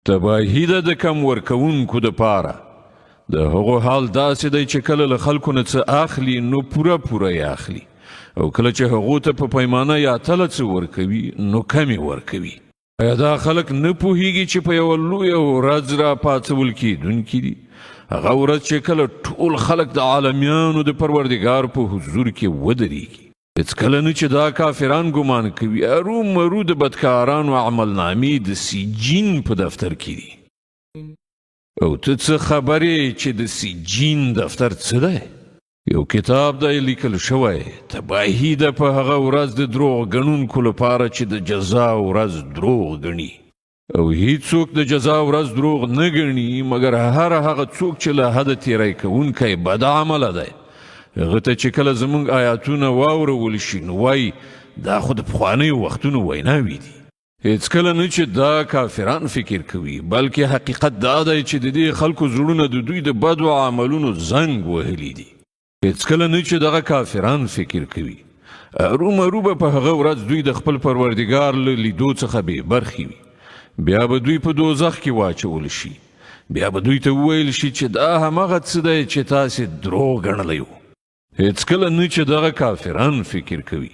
تباهي ده د کم ورکوونکو دپاره د هغو حال داسې دی چې کله له خلکو نه څه اخلي نو پوره یې اخلي او کله چې هغو ته په پیمانه یا تله څه ورکوي نو کمې ورکوي. ایا دا خلک نه پوهیږي چې په یوه لویه ورځ را پاڅول کیدونکي دي، هغه ورځ چې کله ټول خلک د عالمیانو د پروردګار په حضور کې ودرېږي. هېڅکله نه چې دا کافران ګمان کوي ارومرو د بدکارانو عملنامې د سجین په دفتر کې دي. او ته څه خبرې چې د سجین دفتر څه دی؟ یو کتاب دی لیکل شوی، تباهي ده په هغه ورځ د دروغ ګڼونکو لپاره چې د جزا ورځ دروغ ګڼي. او هیڅوک د جزا ورځ دروغ نه ګڼي مګر هغه څوک چې له حده تیری کوونکی بد عمله دی. هغه ته چې کله زموږ آیاتونه واورول شي نو وایي دا خو د پخوانیو وختونو ویناوې دي. هېڅکله نه چې دا کافران فکر کوي، بلکې حقیقت دا دی چې د دې خلکو زړونه د دوی د بدو عملونو زنګ وهلي دي. هېڅکله نه چې دغه کافران فکر کوي ارومرو به په هغه ورځ دوی د خپل پروردګار له لیدو څخه بې برخې وي. بیا به دوی په دوزخ کې واچول شي. بیا به دوی ته وویل شي چې دا همغه څه دی چې تاسې دروغ ګڼلی وو. هېڅکله نه چې دغه کافران فکر کوي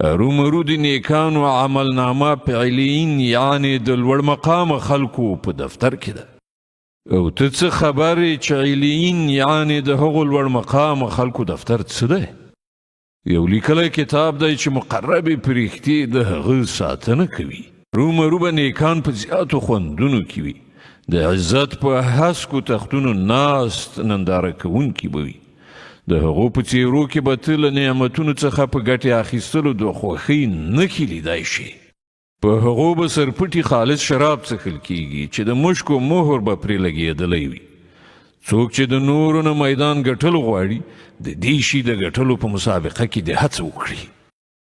ارومرو د نیکانو عملنامه فعلیین یعنې د لوړ مقامه خلکو په دفتر کې ده. او ته څه خبرې چې علیین یعنې د هغو لوړ مقامه خلکو دفتر څه دی؟ یو لیکلی کتاب دی چې مقربې پرښتې د هغه ساتنه کوي. ارومرو به نیکان په زیاتو خوندونو کې وي، د عزت په هسکو تختونو ناست ننداره کوونکي به وي. د هغو په څیرو کې به ته له نعمتونو څخه په ګټې اخیستلو د خوښۍ نښې لیدای شي. په هغو به سرپټي خالص شراب څښل کیږي چې د مشکو مهر به پرې لګېدلی وي. څوک چې د نورو نه میدان ګټل غواړي د دې شي د ګټلو په مسابقه کې د هڅه وکړي.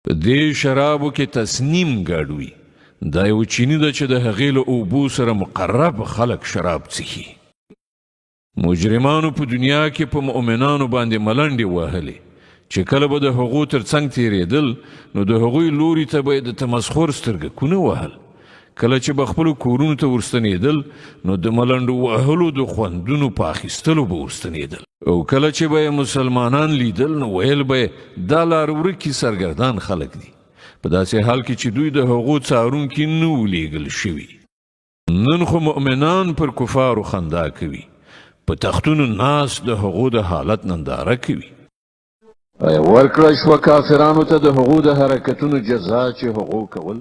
په دې شرابو کې تصنیم ګډ وي. دا یو چیني ده چې د هغې له اوبو سره مقرب خلک شراب څښي. مجرمانو په دنیا کې په مؤمنانو باندې ملنډې وهلې چې کله به د هغو تر څنګ تیریدل نو د هغوی لوري ته به یې د تمسخر سترګکونه وهل. کله چې به خپلو کورونو ته ورستنېدل نو د ملنډو وهلو د خوندونو په اخیستلو به ورستنېدل. او کله چې به یې مسلمانان لیدل نو ویل به یې دا لار ورکي سرګردان خلک دي، په داسې حال کې چې دوی د هغو څارونکي نه وو لیږل شوي. نن خو مؤمنان پر کفارو خندا کوي، په تختونو ناس د هغو د حالت ننداره کوي. ورکړه شوه کافرانو ته د هغو د حرکتونو جزا چې هغو کول.